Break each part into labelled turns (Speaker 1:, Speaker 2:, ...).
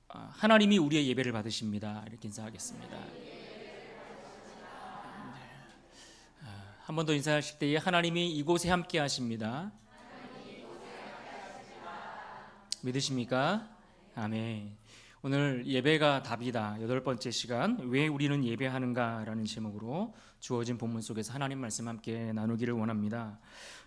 Speaker 1: 하나님이 우리의 예배를 받으십니다. 이렇게 인사하겠습니다. 한 번 더 인사하실 때에 하나님이 이곳에 함께 하십니다. 믿으십니까? 아멘. 오늘 예배가 답이다. 8번째 시간, 왜 우리는 예배하는가 라는 제목으로 주어진 본문 속에서 하나님 말씀 함께 나누기를 원합니다.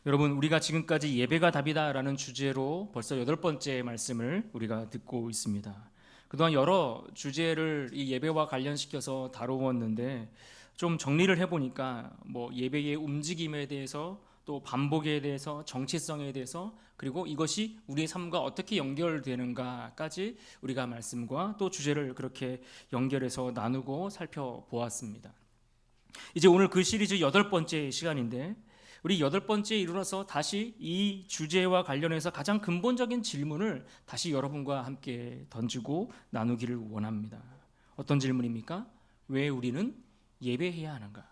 Speaker 1: 여러분, 우리가 지금까지 예배가 답이다 라는 주제로 벌써 8번째 말씀을 우리가 듣고 있습니다. 그동안 여러 주제를 이 예배와 관련시켜서 다루었는데 좀 정리를 해보니까 예배의 움직임에 대해서, 또 반복에 대해서, 정체성에 대해서, 그리고 이것이 우리의 삶과 어떻게 연결되는가까지 우리가 말씀과 또 주제를 그렇게 연결해서 나누고 살펴보았습니다. 이제 오늘 그 시리즈 8번째 시간인데, 우리 8번째에 이르러서 다시 이 주제와 관련해서 가장 근본적인 질문을 다시 여러분과 함께 던지고 나누기를 원합니다. 어떤 질문입니까? 왜 우리는 예배해야 하는가?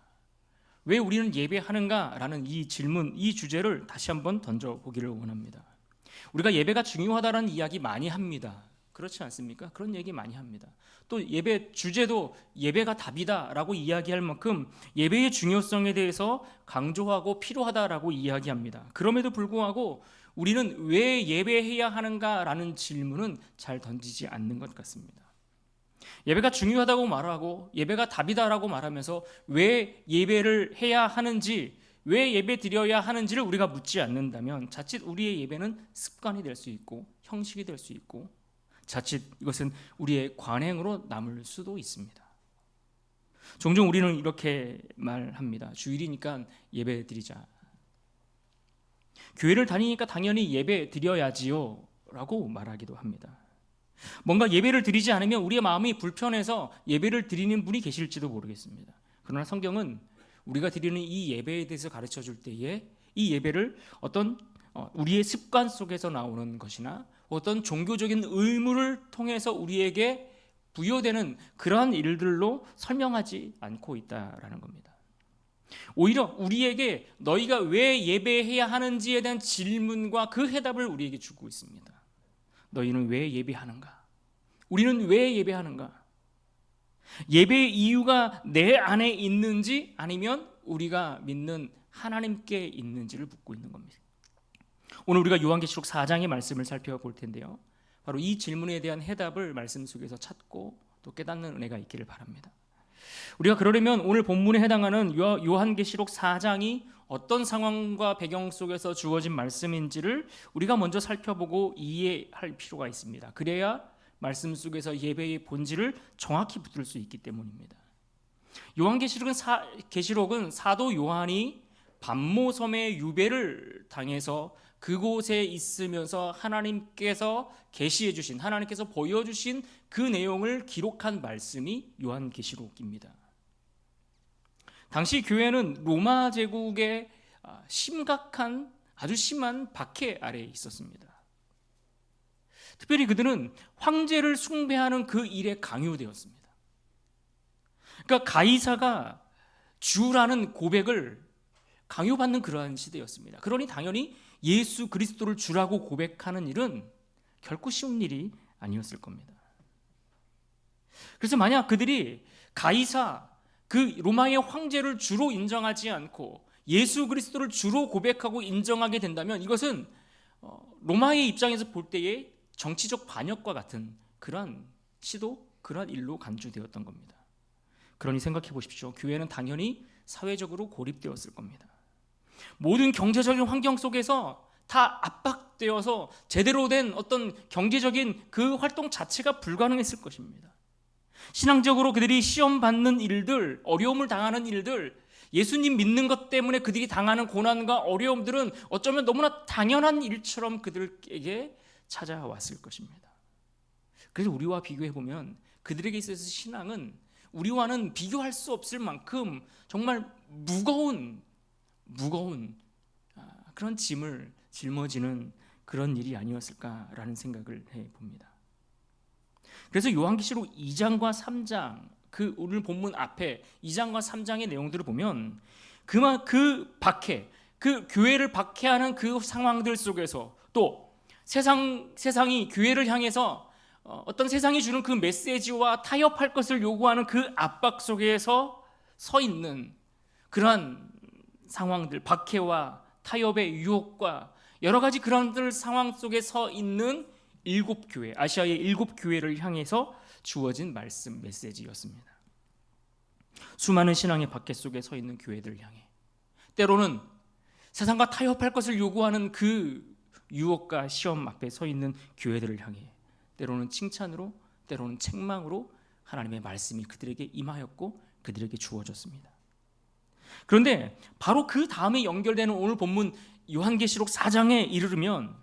Speaker 1: 왜 우리는 예배하는가? 라는 이 질문, 이 주제를 다시 한번 던져보기를 원합니다. 우리가 예배가 중요하다는 이야기 많이 합니다. 그렇지 않습니까? 그런 얘기 많이 합니다. 또 예배 주제도 예배가 답이다라고 이야기할 만큼 예배의 중요성에 대해서 강조하고 필요하다라고 이야기합니다. 그럼에도 불구하고 우리는 왜 예배해야 하는가라는 질문은 잘 던지지 않는 것 같습니다. 예배가 중요하다고 말하고 예배가 답이다라고 말하면서 왜 예배를 해야 하는지, 왜 예배 드려야 하는지를 우리가 묻지 않는다면 자칫 우리의 예배는 습관이 될 수 있고 형식이 될 수 있고 자칫 이것은 우리의 관행으로 남을 수도 있습니다. 종종 우리는 이렇게 말합니다. 주일이니까 예배 드리자. 교회를 다니니까 당연히 예배 드려야지요 라고 말하기도 합니다. 뭔가 예배를 드리지 않으면 우리의 마음이 불편해서 예배를 드리는 분이 계실지도 모르겠습니다. 그러나 성경은 우리가 드리는 이 예배에 대해서 가르쳐 줄 때에 이 예배를 어떤 우리의 습관 속에서 나오는 것이나 어떤 종교적인 의무를 통해서 우리에게 부여되는 그러한 일들로 설명하지 않고 있다라는 겁니다. 오히려 우리에게 너희가 왜 예배해야 하는지에 대한 질문과 그 해답을 우리에게 주고 있습니다. 너희는 왜 예배하는가? 우리는 왜 예배하는가? 예배의 이유가 내 안에 있는지 아니면 우리가 믿는 하나님께 있는지를 묻고 있는 겁니다. 오늘 우리가 요한계시록 4장의 말씀을 살펴볼 텐데요, 바로 이 질문에 대한 해답을 말씀 속에서 찾고 또 깨닫는 은혜가 있기를 바랍니다. 우리가 그러려면 오늘 본문에 해당하는 요한계시록 4장이 어떤 상황과 배경 속에서 주어진 말씀인지를 우리가 먼저 살펴보고 이해할 필요가 있습니다. 그래야 말씀 속에서 예배의 본질을 정확히 붙들 수 있기 때문입니다. 요한계시록은 사도 요한이 반모섬의 유배를 당해서 그곳에 있으면서 하나님께서 계시해 주신, 하나님께서 보여주신 그 내용을 기록한 말씀이 요한계시록입니다. 당시 교회는 로마 제국의 심각한, 아주 심한 박해 아래에 있었습니다. 특별히 그들은 황제를 숭배하는 그 일에 강요되었습니다. 그러니까 가이사가 주라는 고백을 강요받는 그러한 시대였습니다. 그러니 당연히 예수 그리스도를 주라고 고백하는 일은 결코 쉬운 일이 아니었을 겁니다. 그래서 만약 그들이 가이사, 그 로마의 황제를 주로 인정하지 않고 예수 그리스도를 주로 고백하고 인정하게 된다면 이것은 로마의 입장에서 볼 때의 정치적 반역과 같은 그러한 시도, 그러한 일로 간주되었던 겁니다. 그러니 생각해 보십시오. 교회는 당연히 사회적으로 고립되었을 겁니다. 모든 경제적인 환경 속에서 다 압박되어서 제대로 된 어떤 경제적인 그 활동 자체가 불가능했을 것입니다. 신앙적으로 그들이 시험받는 일들, 어려움을 당하는 일들, 예수님 믿는 것 때문에 그들이 당하는 고난과 어려움들은 어쩌면 너무나 당연한 일처럼 그들에게 찾아왔을 것입니다. 그래서 우리와 비교해보면 그들에게 있어서 신앙은 우리와는 비교할 수 없을 만큼 정말 무거운 그런 짐을 짊어지는 그런 일이 아니었을까라는 생각을 해봅니다. 그래서 요한계시록 2장과 3장, 그 오늘 본문 앞에 2장과 3장의 내용들을 보면 그 박해, 그 교회를 박해하는 그 상황들 속에서 또 세상이 교회를 향해서 어떤 세상이 주는 그 메시지와 타협할 것을 요구하는 그 압박 속에서 서 있는 그러한 상황들, 박해와 타협의 유혹과 여러 가지 그런 상황 속에 서 있는 일곱 교회, 아시아의 일곱 교회를 향해서 주어진 말씀 메시지였습니다. 수많은 신앙의 박해 속에 서 있는 교회들을 향해, 때로는 세상과 타협할 것을 요구하는 그 유혹과 시험 앞에 서 있는 교회들을 향해 때로는 칭찬으로, 때로는 책망으로 하나님의 말씀이 그들에게 임하였고 그들에게 주어졌습니다. 그런데 바로 그 다음에 연결되는 오늘 본문 요한계시록 4장에 이르르면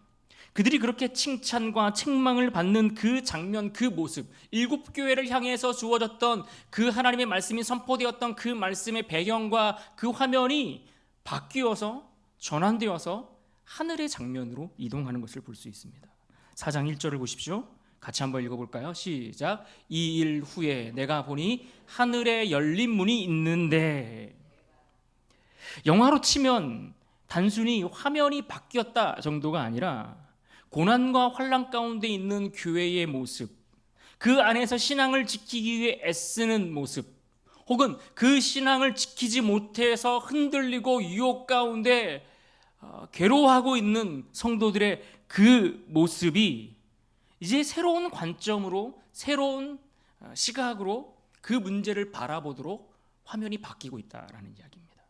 Speaker 1: 그들이 그렇게 칭찬과 책망을 받는 그 장면, 그 모습, 일곱 교회를 향해서 주어졌던 그 하나님의 말씀이 선포되었던 그 말씀의 배경과 그 화면이 바뀌어서 전환되어서 하늘의 장면으로 이동하는 것을 볼 수 있습니다. 4장 1절을 보십시오. 같이 한번 읽어볼까요? 시작. 이 일 후에 내가 보니 하늘에 열린 문이 있는데, 영화로 치면 단순히 화면이 바뀌었다 정도가 아니라 고난과 환난 가운데 있는 교회의 모습, 그 안에서 신앙을 지키기 위해 애쓰는 모습, 혹은 그 신앙을 지키지 못해서 흔들리고 유혹 가운데 괴로워하고 있는 성도들의 그 모습이 이제 새로운 관점으로, 새로운 시각으로 그 문제를 바라보도록 화면이 바뀌고 있다라는 이야기입니다.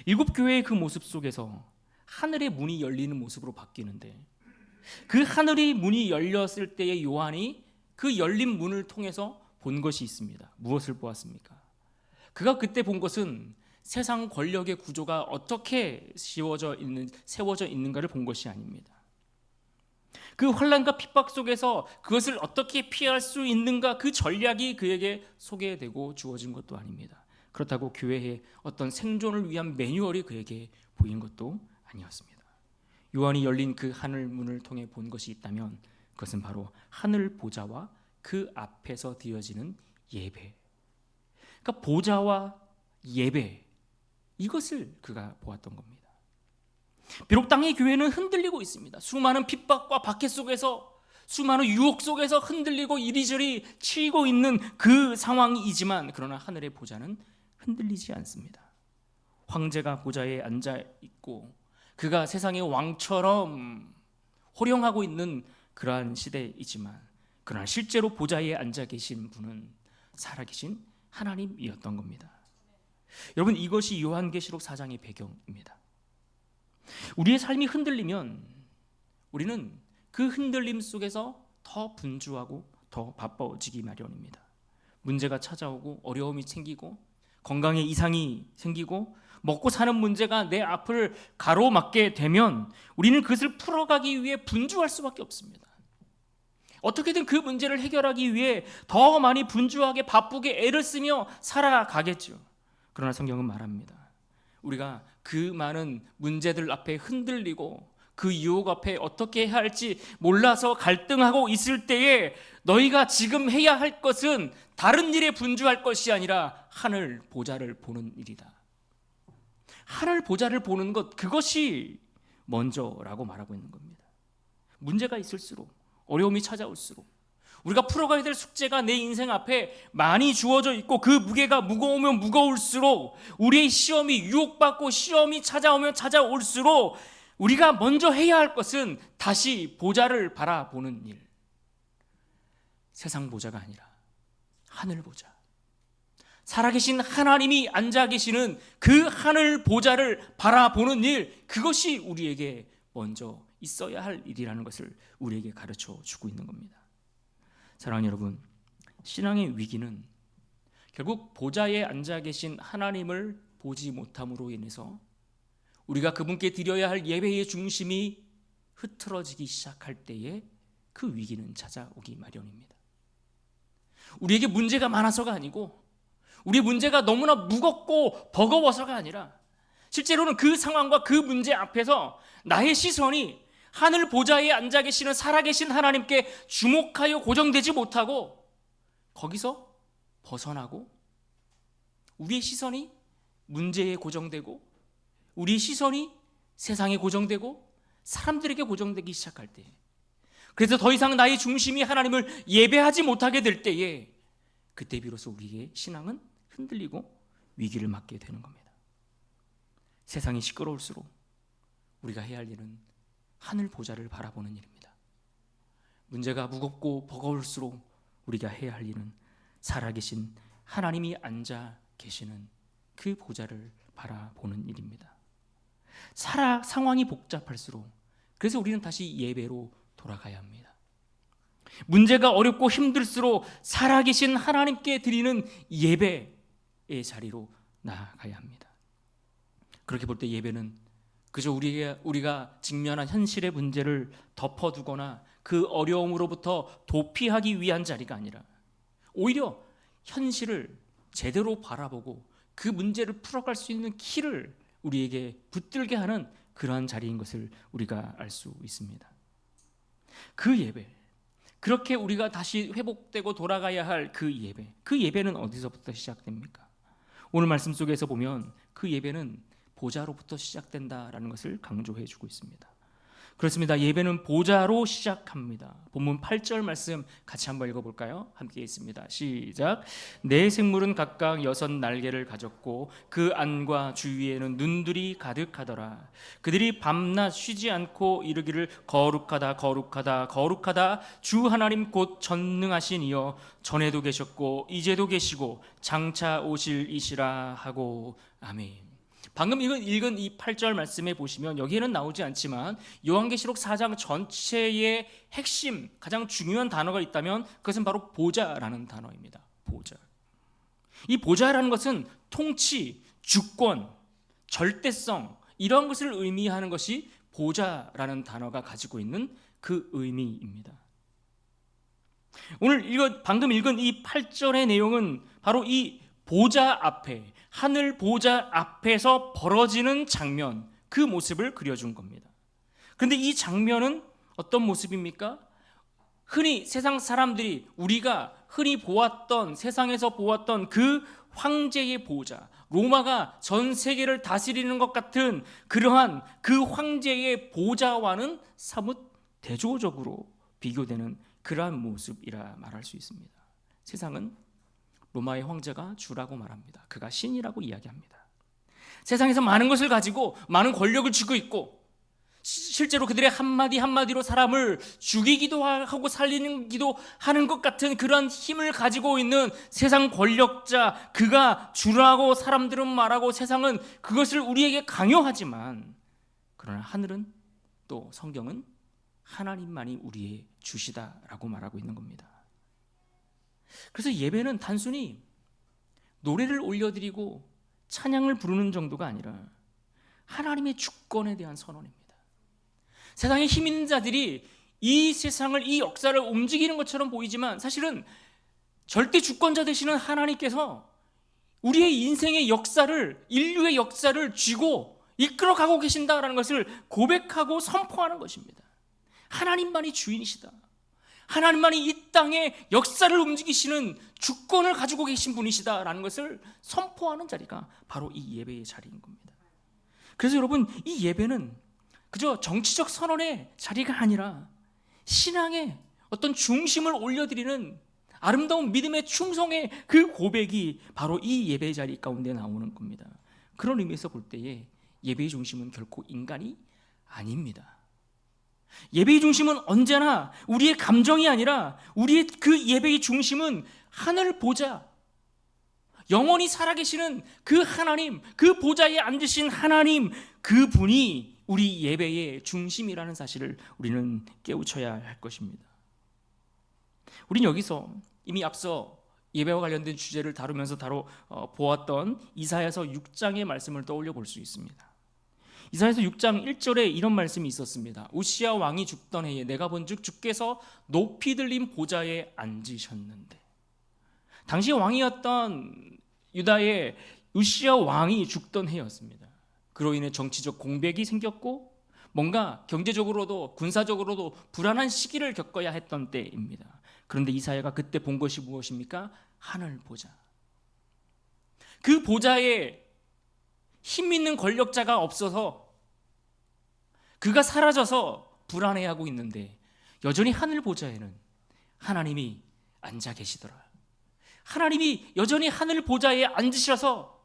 Speaker 1: 일곱 교회의 그 모습 속에서 하늘의 문이 열리는 모습으로 바뀌는데, 그 하늘의 문이 열렸을 때의 요한이 그 열린 문을 통해서 본 것이 있습니다. 무엇을 보았습니까? 그가 그때 본 것은 세상 권력의 구조가 어떻게 세워져 있는가를 본 것이 아닙니다. 그 환난과 핍박 속에서 그것을 어떻게 피할 수 있는가, 그 전략이 그에게 소개되고 주어진 것도 아닙니다. 그렇다고 교회의 어떤 생존을 위한 매뉴얼이 그에게 보인 것도 아니었습니다. 요한이 열린 그 하늘 문을 통해 본 것이 있다면 그것은 바로 하늘 보좌와 그 앞에서 드려지는 예배, 그러니까 보좌와 예배, 이것을 그가 보았던 겁니다. 비록 땅의 교회는 흔들리고 있습니다. 수많은 핍박과 박해 속에서, 수많은 유혹 속에서 흔들리고 이리저리 치이고 있는 그 상황이지만, 그러나 하늘의 보좌는 흔들리지 않습니다. 황제가 보좌에 앉아 있고 그가 세상의 왕처럼 호령하고 있는 그러한 시대이지만, 그러나 실제로 보좌에 앉아 계신 분은 살아계신 하나님이었던 겁니다. 여러분, 이것이 요한계시록 4장의 배경입니다. 우리의 삶이 흔들리면 우리는 그 흔들림 속에서 더 분주하고 더 바빠지기 마련입니다. 문제가 찾아오고 어려움이 생기고 건강에 이상이 생기고 먹고 사는 문제가 내 앞을 가로막게 되면 우리는 그것을 풀어가기 위해 분주할 수밖에 없습니다. 어떻게든 그 문제를 해결하기 위해 더 많이 분주하게 바쁘게 애를 쓰며 살아가겠죠. 그러나 성경은 말합니다. 우리가 그 많은 문제들 앞에 흔들리고 그 유혹 앞에 어떻게 해야 할지 몰라서 갈등하고 있을 때에 너희가 지금 해야 할 것은 다른 일에 분주할 것이 아니라 하늘 보좌를 보는 일이다. 하늘 보좌를 보는 것, 그것이 먼저라고 말하고 있는 겁니다. 문제가 있을수록, 어려움이 찾아올수록 우리가 풀어가야 될 숙제가 내 인생 앞에 많이 주어져 있고 그 무게가 무거우면 무거울수록, 우리의 시험이 유혹받고 시험이 찾아오면 찾아올수록 우리가 먼저 해야 할 것은 다시 보좌를 바라보는 일, 세상 보좌가 아니라 하늘 보좌, 살아계신 하나님이 앉아 계시는 그 하늘 보좌를 바라보는 일, 그것이 우리에게 먼저 있어야 할 일이라는 것을 우리에게 가르쳐 주고 있는 겁니다. 사랑하는 여러분, 신앙의 위기는 결국 보좌에 앉아 계신 하나님을 보지 못함으로 인해서 우리가 그분께 드려야 할 예배의 중심이 흐트러지기 시작할 때에 그 위기는 찾아오기 마련입니다. 우리에게 문제가 많아서가 아니고, 우리의 문제가 너무나 무겁고 버거워서가 아니라, 실제로는 그 상황과 그 문제 앞에서 나의 시선이 하늘 보좌에 앉아 계시는 살아계신 하나님께 주목하여 고정되지 못하고 거기서 벗어나고, 우리의 시선이 문제에 고정되고 우리의 시선이 세상에 고정되고 사람들에게 고정되기 시작할 때, 그래서 더 이상 나의 중심이 하나님을 예배하지 못하게 될 때에 그때 비로소 우리의 신앙은 흔들리고 위기를 맞게 되는 겁니다. 세상이 시끄러울수록 우리가 해야 할 일은 하늘 보좌를 바라보는 일입니다. 문제가 무겁고 버거울수록 우리가 해야 할 일은 살아계신 하나님이 앉아 계시는 그 보좌를 바라보는 일입니다. 상황이 복잡할수록 그래서 우리는 다시 예배로 돌아가야 합니다. 문제가 어렵고 힘들수록 살아계신 하나님께 드리는 예배의 자리로 나아가야 합니다. 그렇게 볼 때 예배는 그저 우리가 직면한 현실의 문제를 덮어두거나 그 어려움으로부터 도피하기 위한 자리가 아니라 오히려 현실을 제대로 바라보고 그 문제를 풀어갈 수 있는 키를 우리에게 붙들게 하는 그러한 자리인 것을 우리가 알 수 있습니다. 그 예배, 그렇게 우리가 다시 회복되고 돌아가야 할 그 예배는 어디서부터 시작됩니까? 오늘 말씀 속에서 보면 그 예배는 보좌로부터 시작된다라는 것을 강조해 주고 있습니다. 그렇습니다. 예배는 보좌로 시작합니다. 본문 8절 말씀 같이 한번 읽어볼까요? 함께 있습니다. 시작. 네 생물은 각각 6 날개를 가졌고 그 안과 주위에는 눈들이 가득하더라. 그들이 밤낮 쉬지 않고 이르기를 거룩하다 거룩하다 거룩하다 주 하나님 곧 전능하신 이여 전에도 계셨고 이제도 계시고 장차 오실 이시라 하고 아멘. 방금 읽은 이 8절 말씀에 보시면 여기에는 나오지 않지만 요한계시록 4장 전체의 핵심, 가장 중요한 단어가 있다면 그것은 바로 보좌라는 단어입니다. 보좌. 이 보좌라는 것은 통치, 주권, 절대성 이런 것을 의미하는 것이 보좌라는 단어가 가지고 있는 그 의미입니다. 오늘 방금 읽은 이 8절의 내용은 바로 이 보좌 앞에, 하늘 보좌 앞에서 벌어지는 장면, 그 모습을 그려준 겁니다. 그런데 이 장면은 어떤 모습입니까? 흔히 세상 사람들이 우리가 흔히 세상에서 보았던 그 황제의 보좌, 로마가 전 세계를 다스리는 것 같은 그러한 그 황제의 보좌와는 사뭇 대조적으로 비교되는 그러한 모습이라 말할 수 있습니다. 세상은 로마의 황제가 주라고 말합니다. 그가 신이라고 이야기합니다. 세상에서 많은 것을 가지고 많은 권력을 쥐고 있고 실제로 그들의 한마디 한마디로 사람을 죽이기도 하고 살리기도 하는 것 같은 그런 힘을 가지고 있는 세상 권력자, 그가 주라고 사람들은 말하고 세상은 그것을 우리에게 강요하지만 그러나 하늘은 또 성경은 하나님만이 우리의 주시다라고 말하고 있는 겁니다. 그래서 예배는 단순히 노래를 올려드리고 찬양을 부르는 정도가 아니라 하나님의 주권에 대한 선언입니다. 세상에 힘 있는 자들이 이 세상을, 이 역사를 움직이는 것처럼 보이지만 사실은 절대 주권자 되시는 하나님께서 우리의 인생의 역사를, 인류의 역사를 쥐고 이끌어가고 계신다라는 것을 고백하고 선포하는 것입니다. 하나님만이 주인이시다. 하나님만이 이 땅의 역사를 움직이시는 주권을 가지고 계신 분이시다라는 것을 선포하는 자리가 바로 이 예배의 자리인 겁니다. 그래서 여러분, 이 예배는 그저 정치적 선언의 자리가 아니라 신앙의 어떤 중심을 올려드리는 아름다운 믿음의 충성의 그 고백이 바로 이 예배의 자리 가운데 나오는 겁니다. 그런 의미에서 볼 때에 예배의 중심은 결코 인간이 아닙니다. 예배의 중심은 언제나 우리의 감정이 아니라 우리의 그 예배의 중심은 하늘 보좌, 영원히 살아계시는 그 하나님, 그 보좌에 앉으신 하나님, 그 분이 우리 예배의 중심이라는 사실을 우리는 깨우쳐야 할 것입니다. 우리는 여기서 이미 앞서 예배와 관련된 주제를 다루면서 보았던 이사야서 6장의 말씀을 떠올려 볼 수 있습니다. 이사야서 6장 1절에 이런 말씀이 있었습니다. 우시야 왕이 죽던 해에 내가 본즉 주께서 높이 들린 보좌에 앉으셨는데, 당시 왕이었던 유다의 우시야 왕이 죽던 해였습니다. 그로 인해 정치적 공백이 생겼고 뭔가 경제적으로도 군사적으로도 불안한 시기를 겪어야 했던 때입니다. 그런데 이사야가 그때 본 것이 무엇입니까? 하늘 보좌. 그 보좌에 힘 있는 권력자가 없어서 그가 사라져서 불안해하고 있는데 여전히 하늘 보좌에는 하나님이 앉아 계시더라. 하나님이 여전히 하늘 보좌에 앉으셔서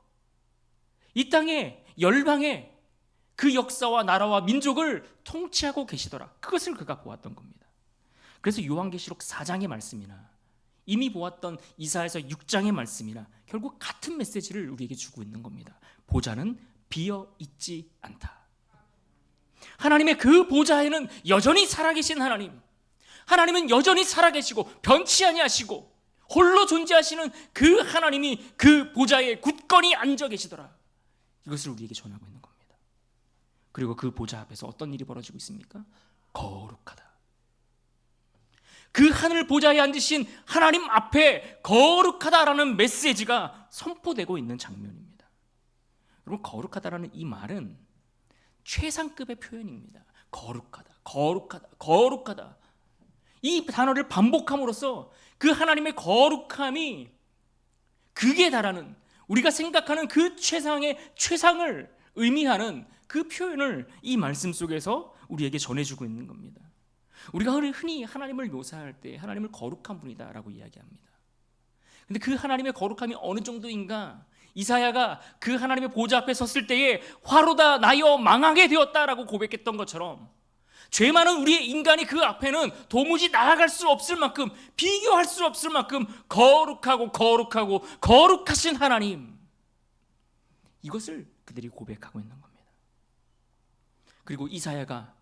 Speaker 1: 이 땅에 열방에 그 역사와 나라와 민족을 통치하고 계시더라. 그것을 그가 보았던 겁니다. 그래서 요한계시록 4장의 말씀이나 이미 보았던 이사야서 6장의 말씀이나 결국 같은 메시지를 우리에게 주고 있는 겁니다. 보좌는 비어 있지 않다. 하나님의 그 보좌에는 여전히 살아계신 하나님, 하나님은 여전히 살아계시고 변치 아니하시고 홀로 존재하시는 그 하나님이 그 보좌에 굳건히 앉아 계시더라. 이것을 우리에게 전하고 있는 겁니다. 그리고 그 보좌 앞에서 어떤 일이 벌어지고 있습니까? 거룩하다. 그 하늘 보좌에 앉으신 하나님 앞에 거룩하다라는 메시지가 선포되고 있는 장면입니다. 여러분, 거룩하다라는 이 말은 최상급의 표현입니다. 거룩하다, 거룩하다, 거룩하다. 이 단어를 반복함으로써 그 하나님의 거룩함이 극에 달하는, 우리가 생각하는 그 최상의 최상을 의미하는 그 표현을 이 말씀 속에서 우리에게 전해주고 있는 겁니다. 우리가 흔히 하나님을 묘사할 때 하나님을 거룩한 분이다라고 이야기합니다. 근데 그 하나님의 거룩함이 어느 정도인가? 이사야가 그 하나님의 보좌 앞에 섰을 때에 화로다 나여 망하게 되었다라고 고백했던 것처럼 죄 많은 우리의 인간이 그 앞에는 도무지 나아갈 수 없을 만큼, 비교할 수 없을 만큼 거룩하고 거룩하고 거룩하신 하나님, 이것을 그들이 고백하고 있는 겁니다. 그리고 이사야가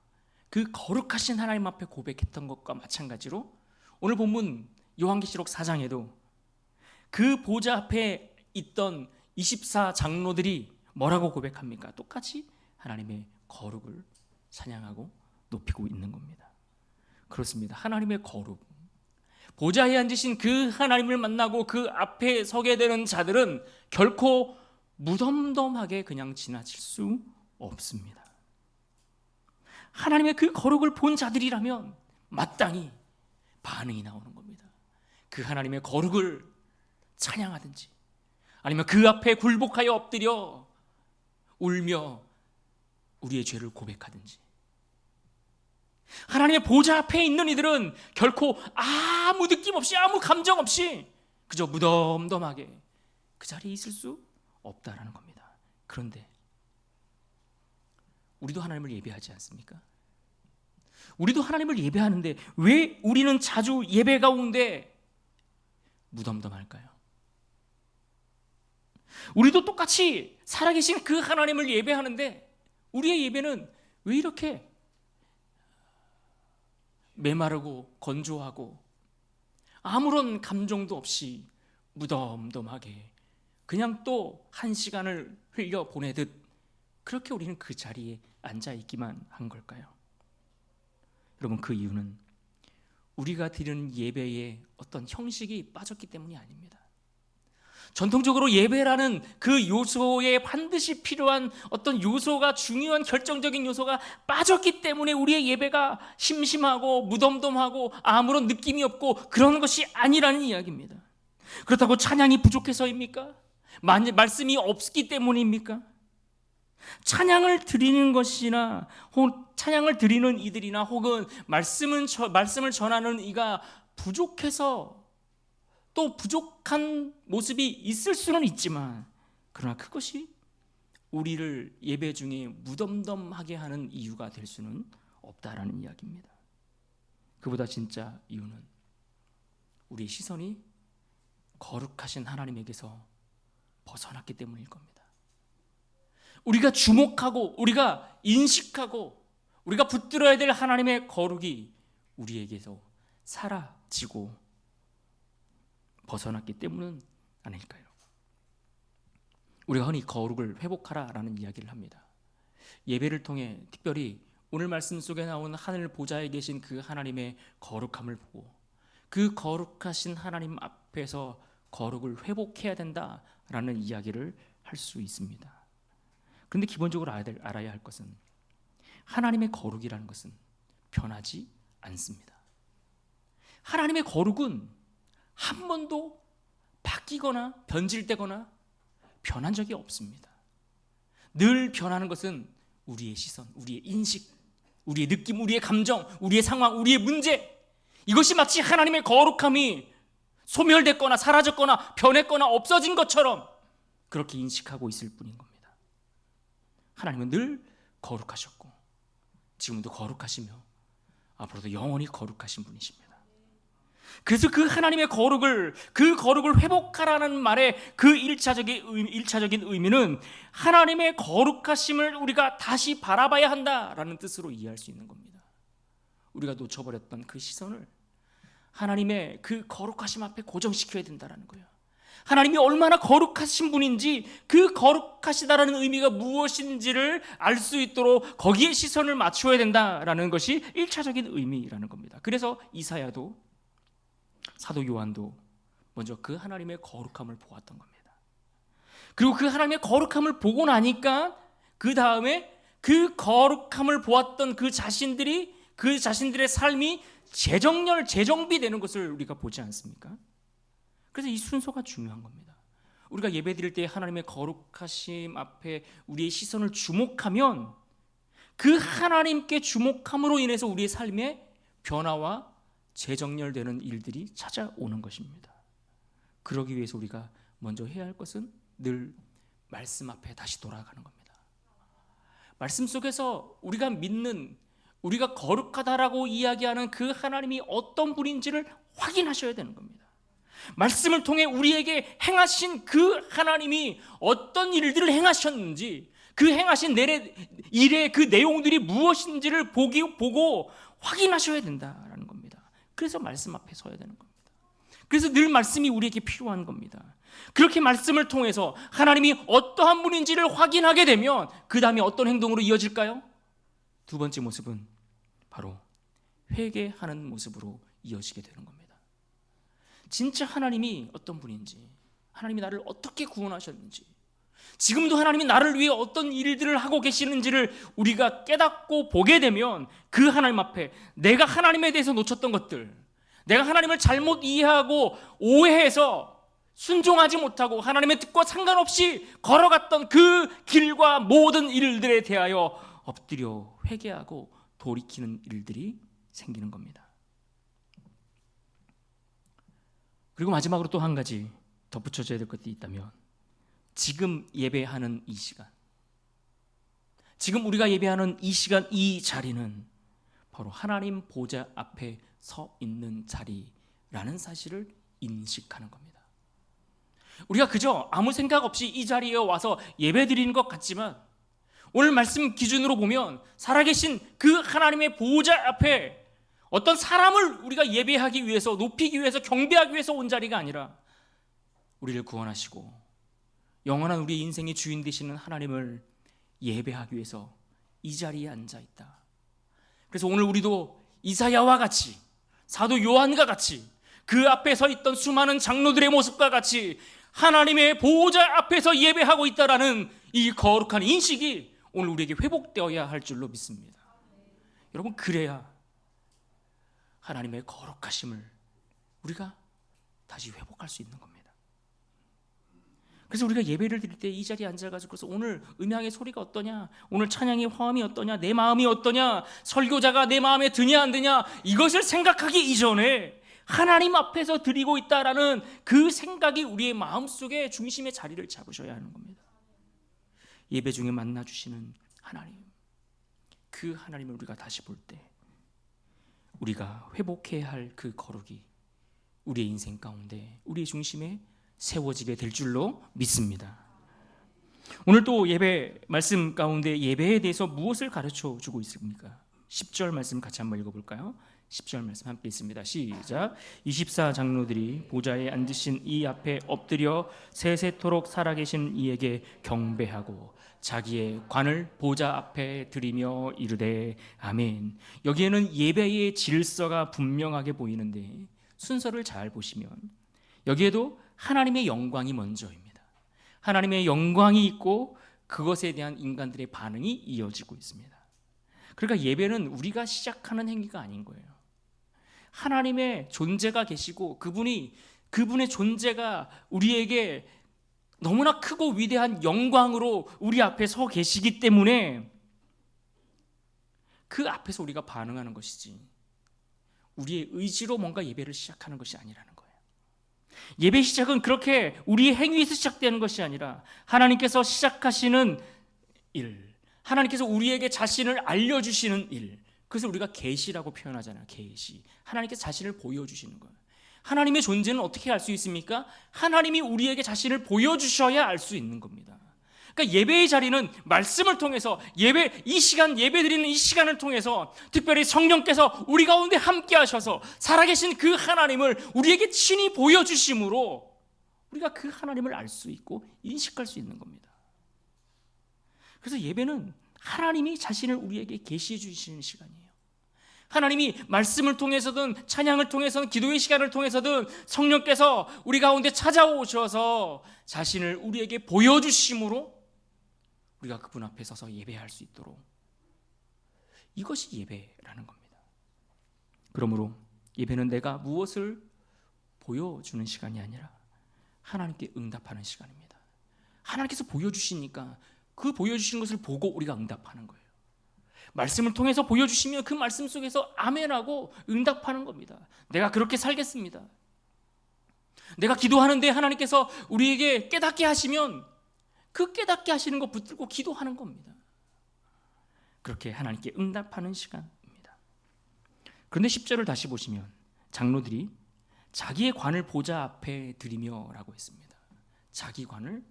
Speaker 1: 그 거룩하신 하나님 앞에 고백했던 것과 마찬가지로 오늘 본문 요한계시록 4장에도 그 보좌 앞에 있던 24장로들이 뭐라고 고백합니까? 똑같이 하나님의 거룩을 찬양하고 높이고 있는 겁니다. 그렇습니다. 하나님의 거룩, 보좌에 앉으신 그 하나님을 만나고 그 앞에 서게 되는 자들은 결코 무덤덤하게 그냥 지나칠 수 없습니다. 하나님의 그 거룩을 본 자들이라면 마땅히 반응이 나오는 겁니다. 그 하나님의 거룩을 찬양하든지 아니면 그 앞에 굴복하여 엎드려 울며 우리의 죄를 고백하든지. 하나님의 보좌 앞에 있는 이들은 결코 아무 느낌 없이, 아무 감정 없이 그저 무덤덤하게 그 자리에 있을 수 없다라는 겁니다. 그런데 우리도 하나님을 예배하지 않습니까? 우리도 하나님을 예배하는데 왜 우리는 자주 예배 가운데 무덤덤할까요? 우리도 똑같이 살아계신 그 하나님을 예배하는데 우리의 예배는 왜 이렇게 메마르고 건조하고 아무런 감정도 없이 무덤덤하게 그냥 또 한 시간을 흘려 보내듯 그렇게 우리는 그 자리에 앉아 있기만 한 걸까요? 여러분, 그 이유는 우리가 드리는 예배에 어떤 형식이 빠졌기 때문이 아닙니다. 전통적으로 예배라는 그 요소에 반드시 필요한 어떤 요소가, 중요한 결정적인 요소가 빠졌기 때문에 우리의 예배가 심심하고 무덤덤하고 아무런 느낌이 없고 그런 것이 아니라는 이야기입니다. 그렇다고 찬양이 부족해서입니까? 말씀이 없기 때문입니까? 찬양을 드리는 것이나 찬양을 드리는 이들이나 혹은 말씀을 전하는 이가 부족해서 또 부족한 모습이 있을 수는 있지만, 그러나 그것이 우리를 예배 중에 무덤덤하게 하는 이유가 될 수는 없다라는 이야기입니다. 그보다 진짜 이유는 우리의 시선이 거룩하신 하나님에게서 벗어났기 때문일 겁니다. 우리가 주목하고 우리가 인식하고 우리가 붙들어야 될 하나님의 거룩이 우리에게서 사라지고 벗어났기 때문은 아닐까요? 우리가 흔히 거룩을 회복하라라는 이야기를 합니다. 예배를 통해 특별히 오늘 말씀 속에 나온 하늘 보좌에 계신 그 하나님의 거룩함을 보고 그 거룩하신 하나님 앞에서 거룩을 회복해야 된다라는 이야기를 할 수 있습니다. 그런데 기본적으로 알아야 할 것은 하나님의 거룩이라는 것은 변하지 않습니다. 하나님의 거룩은 한 번도 바뀌거나 변질되거나 변한 적이 없습니다. 늘 변하는 것은 우리의 시선, 우리의 인식, 우리의 느낌, 우리의 감정, 우리의 상황, 우리의 문제, 이것이 마치 하나님의 거룩함이 소멸됐거나 사라졌거나 변했거나 없어진 것처럼 그렇게 인식하고 있을 뿐인 겁니다. 하나님은 늘 거룩하셨고 지금도 거룩하시며 앞으로도 영원히 거룩하신 분이십니다. 그래서 그 하나님의 거룩을, 그 거룩을 회복하라는 말의 그 일차적인 의미는 하나님의 거룩하심을 우리가 다시 바라봐야 한다라는 뜻으로 이해할 수 있는 겁니다. 우리가 놓쳐버렸던 그 시선을 하나님의 그 거룩하심 앞에 고정시켜야 된다는 거예요. 하나님이 얼마나 거룩하신 분인지, 그 거룩하시다라는 의미가 무엇인지를 알 수 있도록 거기에 시선을 맞춰야 된다라는 것이 1차적인 의미라는 겁니다. 그래서 이사야도 사도 요한도 먼저 그 하나님의 거룩함을 보았던 겁니다. 그리고 그 하나님의 거룩함을 보고 나니까 그 다음에 그 거룩함을 보았던 그 자신들의 삶이 재정렬, 재정비되는 것을 우리가 보지 않습니까? 그래서 이 순서가 중요한 겁니다. 우리가 예배 드릴 때 하나님의 거룩하심 앞에 우리의 시선을 주목하면 그 하나님께 주목함으로 인해서 우리의 삶에 변화와 재정렬되는 일들이 찾아오는 것입니다. 그러기 위해서 우리가 먼저 해야 할 것은 늘 말씀 앞에 다시 돌아가는 겁니다. 말씀 속에서 우리가 믿는, 우리가 거룩하다라고 이야기하는 그 하나님이 어떤 분인지를 확인하셔야 되는 겁니다. 말씀을 통해 우리에게 행하신 그 하나님이 어떤 일들을 행하셨는지, 그 행하신 일의 그 내용들이 무엇인지를 보고 확인하셔야 된다라는 겁니다. 그래서 말씀 앞에 서야 되는 겁니다. 그래서 늘 말씀이 우리에게 필요한 겁니다. 그렇게 말씀을 통해서 하나님이 어떠한 분인지를 확인하게 되면 그 다음에 어떤 행동으로 이어질까요? 두 번째 모습은 바로 회개하는 모습으로 이어지게 되는 겁니다. 진짜 하나님이 어떤 분인지, 하나님이 나를 어떻게 구원하셨는지, 지금도 하나님이 나를 위해 어떤 일들을 하고 계시는지를 우리가 깨닫고 보게 되면 그 하나님 앞에 내가 하나님에 대해서 놓쳤던 것들, 내가 하나님을 잘못 이해하고 오해해서 순종하지 못하고 하나님의 뜻과 상관없이 걸어갔던 그 길과 모든 일들에 대하여 엎드려 회개하고 돌이키는 일들이 생기는 겁니다. 그리고 마지막으로 또 한 가지 덧붙여줘야 될 것이 있다면, 지금 예배하는 이 시간, 지금 우리가 예배하는 이 시간, 이 자리는 바로 하나님 보좌 앞에 서 있는 자리라는 사실을 인식하는 겁니다. 우리가 그저 아무 생각 없이 이 자리에 와서 예배 드리는 것 같지만 오늘 말씀 기준으로 보면 살아계신 그 하나님의 보좌 앞에 어떤 사람을 우리가 예배하기 위해서, 높이기 위해서, 경배하기 위해서 온 자리가 아니라 우리를 구원하시고 영원한 우리 인생의 주인 되시는 하나님을 예배하기 위해서 이 자리에 앉아있다. 그래서 오늘 우리도 이사야와 같이, 사도 요한과 같이, 그 앞에 서 있던 수많은 장로들의 모습과 같이 하나님의 보호자 앞에서 예배하고 있다라는 이 거룩한 인식이 오늘 우리에게 회복되어야 할 줄로 믿습니다. 여러분, 그래야 하나님의 거룩하심을 우리가 다시 회복할 수 있는 겁니다. 그래서 우리가 예배를 드릴 때 이 자리에 앉아가지고 그래서 오늘 음향의 소리가 어떠냐, 오늘 찬양의 화음이 어떠냐, 내 마음이 어떠냐, 설교자가 내 마음에 드냐 안 드냐, 이것을 생각하기 이전에 하나님 앞에서 드리고 있다라는 그 생각이 우리의 마음속에 중심의 자리를 잡으셔야 하는 겁니다. 예배 중에 만나주시는 하나님, 그 하나님을 우리가 다시 볼 때 우리가 회복해야 할 그 거룩이 우리의 인생 가운데, 우리의 중심에 세워지게 될 줄로 믿습니다. 오늘 또 예배 말씀 가운데 예배에 대해서 무엇을 가르쳐 주고 있습니까? 10절 말씀 같이 한번 읽어볼까요? 10절 말씀 함께 있습니다. 시작. 24장로들이 보좌에 앉으신 이 앞에 엎드려 세세토록 살아계신 이에게 경배하고 자기의 관을 보좌 앞에 드리며 이르되 아멘. 여기에는 예배의 질서가 분명하게 보이는데 순서를 잘 보시면 여기에도 하나님의 영광이 먼저입니다. 하나님의 영광이 있고 그것에 대한 인간들의 반응이 이어지고 있습니다. 그러니까 예배는 우리가 시작하는 행위가 아닌 거예요. 하나님의 존재가 계시고 그분의 존재가 우리에게 너무나 크고 위대한 영광으로 우리 앞에 서 계시기 때문에 그 앞에서 우리가 반응하는 것이지 우리의 의지로 뭔가 예배를 시작하는 것이 아니라는 거예요. 예배 시작은 그렇게 우리의 행위에서 시작되는 것이 아니라 하나님께서 시작하시는 일, 하나님께서 우리에게 자신을 알려주시는 일, 그것을 우리가 계시라고 표현하잖아요. 계시. 하나님께서 자신을 보여주시는 거예요. 하나님의 존재는 어떻게 알 수 있습니까? 하나님이 우리에게 자신을 보여주셔야 알 수 있는 겁니다. 그러니까 예배의 자리는 말씀을 통해서 이 시간 예배 드리는 이 시간을 통해서 특별히 성령께서 우리 가운데 함께 하셔서 살아계신 그 하나님을 우리에게 친히 보여주심으로 우리가 그 하나님을 알 수 있고 인식할 수 있는 겁니다. 그래서 예배는 하나님이 자신을 우리에게 계시해 주시는 시간이에요. 하나님이 말씀을 통해서든 찬양을 통해서든 기도의 시간을 통해서든 성령께서 우리 가운데 찾아오셔서 자신을 우리에게 보여주심으로 우리가 그분 앞에 서서 예배할 수 있도록, 이것이 예배라는 겁니다. 그러므로 예배는 내가 무엇을 보여주는 시간이 아니라 하나님께 응답하는 시간입니다. 하나님께서 보여주시니까 그 보여주신 것을 보고 우리가 응답하는 거예요. 말씀을 통해서 보여주시면 그 말씀 속에서 아멘하고 응답하는 겁니다. 내가 그렇게 살겠습니다. 내가 기도하는데 하나님께서 우리에게 깨닫게 하시면 그 깨닫게 하시는 것 붙들고 기도하는 겁니다. 그렇게 하나님께 응답하는 시간입니다. 그런데 10절을 다시 보시면 장로들이 자기의 관을 보좌 앞에 드리며 라고 했습니다. 자기 관을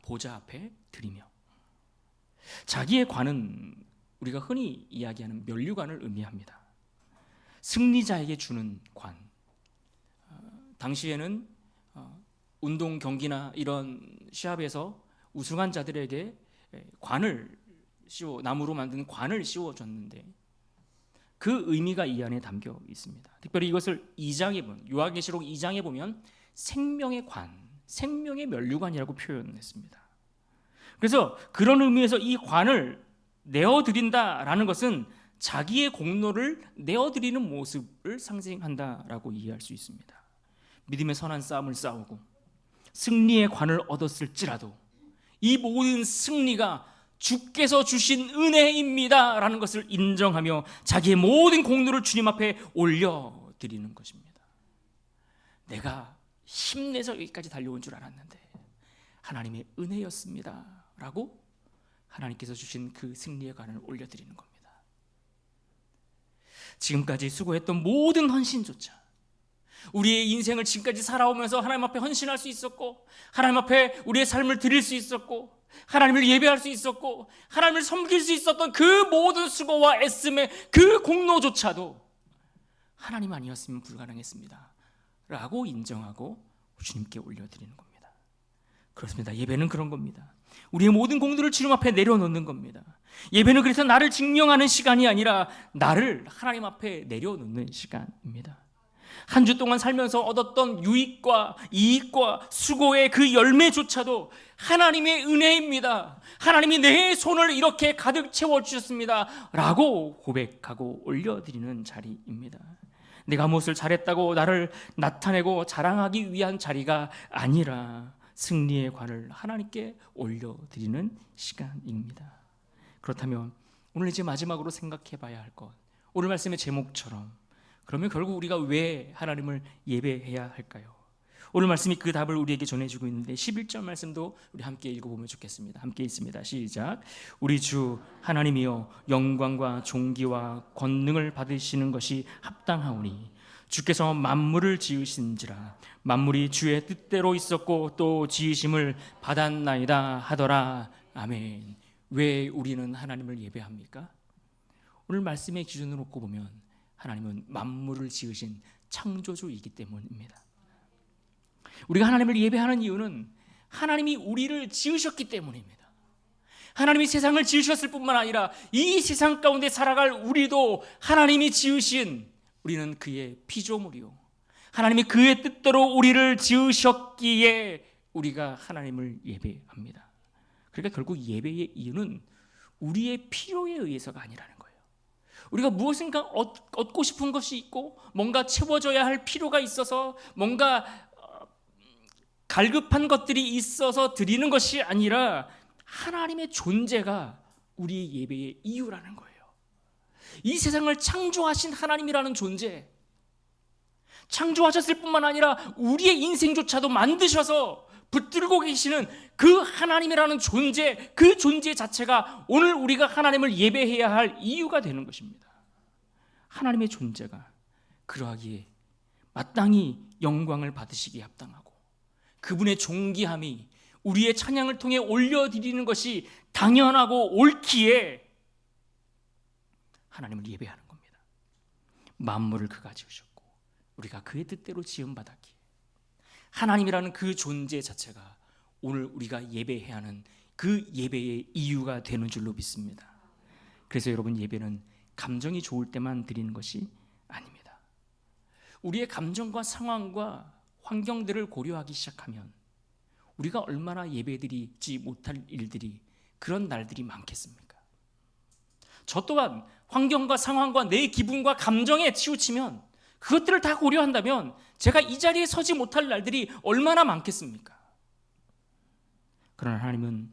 Speaker 1: 보좌 앞에 드리며. 자기의 관은 우리가 흔히 이야기하는 면류관을 의미합니다. 승리자에게 주는 관. 당시에는 운동 경기나 이런 시합에서 우승한 자들에게 관을 나무로 만든 관을 씌워줬는데 그 의미가 이 안에 담겨 있습니다. 특별히 이것을 요한계시록 2장에 보면 생명의 관, 생명의 면류관이라고 표현했습니다. 그래서 그런 의미에서 이 관을 내어드린다라는 것은 자기의 공로를 내어드리는 모습을 상징한다라고 이해할 수 있습니다. 믿음의 선한 싸움을 싸우고 승리의 관을 얻었을지라도 이 모든 승리가 주께서 주신 은혜입니다 라는 것을 인정하며 자기의 모든 공로를 주님 앞에 올려드리는 것입니다. 내가 힘내서 여기까지 달려온 줄 알았는데 하나님의 은혜였습니다 라고 하나님께서 주신 그 승리의 관을 올려드리는 겁니다. 지금까지 수고했던 모든 헌신조차, 우리의 인생을 지금까지 살아오면서 하나님 앞에 헌신할 수 있었고, 하나님 앞에 우리의 삶을 드릴 수 있었고, 하나님을 예배할 수 있었고, 하나님을 섬길 수 있었던 그 모든 수고와 애씀의 그 공로조차도 하나님 아니었으면 불가능했습니다 라고 인정하고 주님께 올려드리는 겁니다. 그렇습니다. 예배는 그런 겁니다. 우리의 모든 공들을 주님 앞에 내려놓는 겁니다. 예배는 그래서 나를 증명하는 시간이 아니라 나를 하나님 앞에 내려놓는 시간입니다. 한 주 동안 살면서 얻었던 유익과 이익과 수고의 그 열매조차도 하나님의 은혜입니다. 하나님이 내 손을 이렇게 가득 채워주셨습니다 라고 고백하고 올려드리는 자리입니다. 내가 무엇을 잘했다고 나를 나타내고 자랑하기 위한 자리가 아니라 승리의 관을 하나님께 올려드리는 시간입니다. 그렇다면 오늘 이제 마지막으로 생각해 봐야 할 것, 오늘 말씀의 제목처럼 그러면 결국 우리가 왜 하나님을 예배해야 할까요? 오늘 말씀이 그 답을 우리에게 전해주고 있는데 11절 말씀도 우리 함께 읽어보면 좋겠습니다. 함께 읽습니다. 시작. 우리 주 하나님이여 영광과 존귀와 권능을 받으시는 것이 합당하오니 주께서 만물을 지으신지라 만물이 주의 뜻대로 있었고 또 지으심을 받았나이다 하더라. 아멘. 왜 우리는 하나님을 예배합니까? 오늘 말씀의 기준으로 놓고 보면 하나님은 만물을 지으신 창조주이기 때문입니다. 우리가 하나님을 예배하는 이유는 하나님이 우리를 지으셨기 때문입니다. 하나님이 세상을 지으셨을 뿐만 아니라 이 세상 가운데 살아갈 우리도 하나님이 지으신, 우리는 그의 피조물이요 하나님이 그의 뜻대로 우리를 지으셨기에 우리가 하나님을 예배합니다. 그러니까 결국 예배의 이유는 우리의 필요에 의해서가 아니라는 거예요. 우리가 무엇인가 얻고 싶은 것이 있고 뭔가 채워져야 할 필요가 있어서 뭔가 갈급한 것들이 있어서 드리는 것이 아니라 하나님의 존재가 우리의 예배의 이유라는 거예요. 이 세상을 창조하신 하나님이라는 존재, 창조하셨을 뿐만 아니라 우리의 인생조차도 만드셔서 붙들고 계시는 그 하나님이라는 존재, 그 존재 자체가 오늘 우리가 하나님을 예배해야 할 이유가 되는 것입니다. 하나님의 존재가 그러하기에 마땅히 영광을 받으시기에 합당하고 그분의 존귀함이 우리의 찬양을 통해 올려드리는 것이 당연하고 옳기에 하나님을 예배하는 겁니다. 만물을 그가 지으셨고 우리가 그의 뜻대로 지음받았기에 하나님이라는 그 존재 자체가 오늘 우리가 예배해야 하는 그 예배의 이유가 되는 줄로 믿습니다. 그래서 여러분, 예배는 감정이 좋을 때만 드리는 것이 아닙니다. 우리의 감정과 상황과 환경들을 고려하기 시작하면 우리가 얼마나 예배드리지 못할 일들이, 그런 날들이 많겠습니까? 저 또한 환경과 상황과 내 기분과 감정에 치우치면, 그것들을 다 고려한다면 제가 이 자리에 서지 못할 날들이 얼마나 많겠습니까? 그러나 하나님은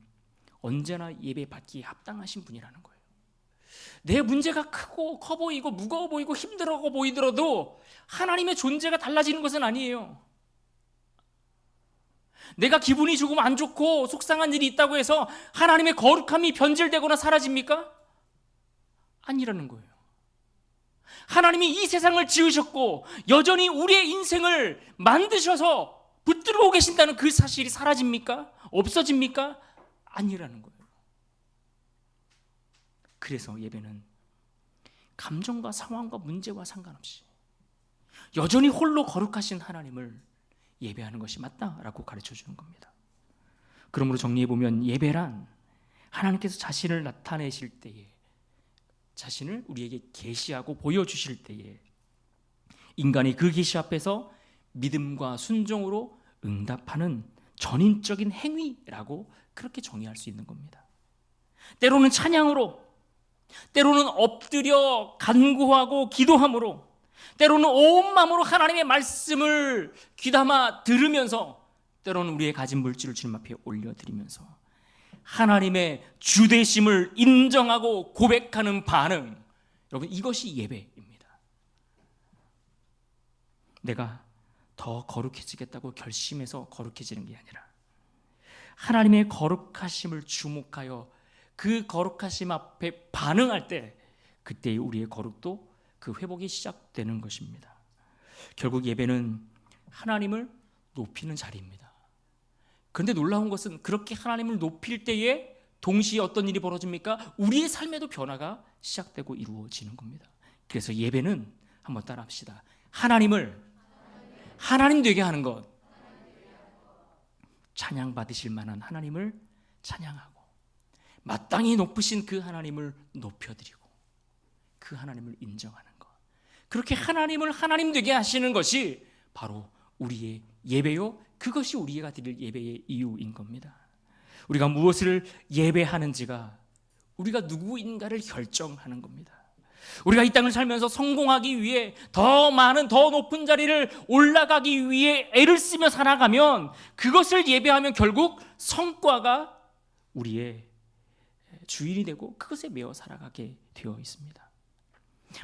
Speaker 1: 언제나 예배받기에 합당하신 분이라는 거예요. 내 문제가 크고 커 보이고 무거워 보이고 힘들어 보이더라도 하나님의 존재가 달라지는 것은 아니에요. 내가 기분이 조금 안 좋고 속상한 일이 있다고 해서 하나님의 거룩함이 변질되거나 사라집니까? 아니라는 거예요. 하나님이 이 세상을 지으셨고 여전히 우리의 인생을 만드셔서 붙들고 계신다는 그 사실이 사라집니까? 없어집니까? 아니라는 거예요. 그래서 예배는 감정과 상황과 문제와 상관없이 여전히 홀로 거룩하신 하나님을 예배하는 것이 맞다라고 가르쳐 주는 겁니다. 그러므로 정리해보면 예배란 하나님께서 자신을 나타내실 때에, 자신을 우리에게 계시하고 보여주실 때에 인간이 그 계시 앞에서 믿음과 순종으로 응답하는 전인적인 행위라고 그렇게 정의할 수 있는 겁니다. 때로는 찬양으로, 때로는 엎드려 간구하고 기도함으로, 때로는 온 마음으로 하나님의 말씀을 귀담아 들으면서, 때로는 우리의 가진 물질을 주님 앞에 올려드리면서 하나님의 주되심을 인정하고 고백하는 반응, 여러분, 이것이 예배입니다. 내가 더 거룩해지겠다고 결심해서 거룩해지는 게 아니라 하나님의 거룩하심을 주목하여 그 거룩하심 앞에 반응할 때, 그때 우리의 거룩도 그 회복이 시작되는 것입니다. 결국 예배는 하나님을 높이는 자리입니다. 그런데 놀라운 것은 그렇게 하나님을 높일 때에 동시에 어떤 일이 벌어집니까? 우리의 삶에도 변화가 시작되고 이루어지는 겁니다. 그래서 예배는 한번 따라합시다. 하나님을 하나님 되게 하는 것, 찬양 받으실 만한 하나님을 찬양하고 마땅히 높으신 그 하나님을 높여드리고 그 하나님을 인정하는 것, 그렇게 하나님을 하나님 되게 하시는 것이 바로 우리의 예배요, 그것이 우리가 드릴 예배의 이유인 겁니다. 우리가 무엇을 예배하는지가 우리가 누구인가를 결정하는 겁니다. 우리가 이 땅을 살면서 성공하기 위해 더 많은 더 높은 자리를 올라가기 위해 애를 쓰며 살아가면, 그것을 예배하면 결국 성과가 우리의 주인이 되고 그것에 매어 살아가게 되어 있습니다.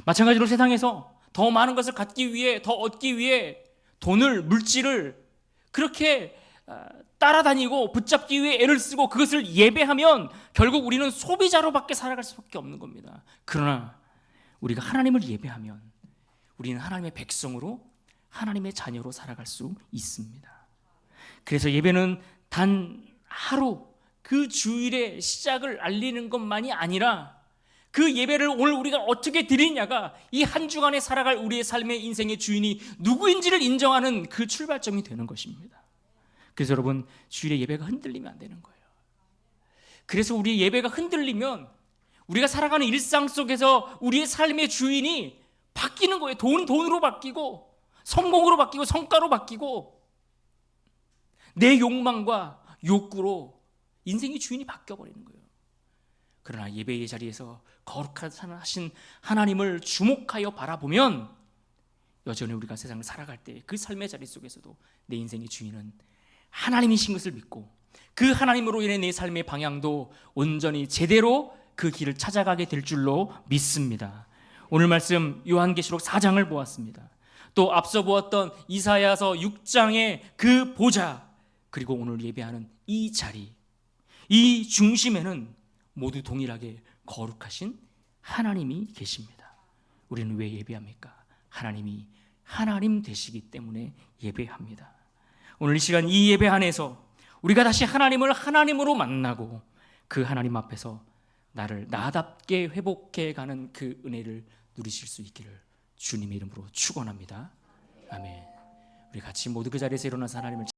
Speaker 1: 마찬가지로 세상에서 더 많은 것을 갖기 위해, 더 얻기 위해 돈을, 물질을 그렇게 따라다니고 붙잡기 위해 애를 쓰고 그것을 예배하면 결국 우리는 소비자로밖에 살아갈 수밖에 없는 겁니다. 그러나 우리가 하나님을 예배하면 우리는 하나님의 백성으로, 하나님의 자녀로 살아갈 수 있습니다. 그래서 예배는 단 하루 그 주일의 시작을 알리는 것만이 아니라 그 예배를 오늘 우리가 어떻게 드리냐가 이 한 주간에 살아갈 우리의 삶의 인생의 주인이 누구인지를 인정하는 그 출발점이 되는 것입니다. 그래서 여러분, 주일의 예배가 흔들리면 안 되는 거예요. 그래서 우리의 예배가 흔들리면 우리가 살아가는 일상 속에서 우리의 삶의 주인이 바뀌는 거예요. 돈으로 바뀌고, 성공으로 바뀌고, 성과로 바뀌고, 내 욕망과 욕구로 인생의 주인이 바뀌어버리는 거예요. 그러나 예배의 자리에서 거룩하신 하나님을 주목하여 바라보면 여전히 우리가 세상을 살아갈 때 그 삶의 자리 속에서도 내 인생의 주인은 하나님이신 것을 믿고, 그 하나님으로 인해 내 삶의 방향도 온전히 제대로 그 길을 찾아가게 될 줄로 믿습니다. 오늘 말씀 요한계시록 4장을 보았습니다. 또 앞서 보았던 이사야서 6장의 그 보좌, 그리고 오늘 예배하는 이 자리, 이 중심에는 모두 동일하게 거룩하신 하나님이 계십니다. 우리는 왜 예배합니까? 하나님이 하나님 되시기 때문에 예배합니다. 오늘 이 시간 이 예배 안에서 우리가 다시 하나님을 하나님으로 만나고 그 하나님 앞에서 나를 나답게 회복해 가는 그 은혜를 누리실 수 있기를 주님의 이름으로 축원합니다. 아멘. 우리 같이 모두 그 자리에서 일어나서 하나님을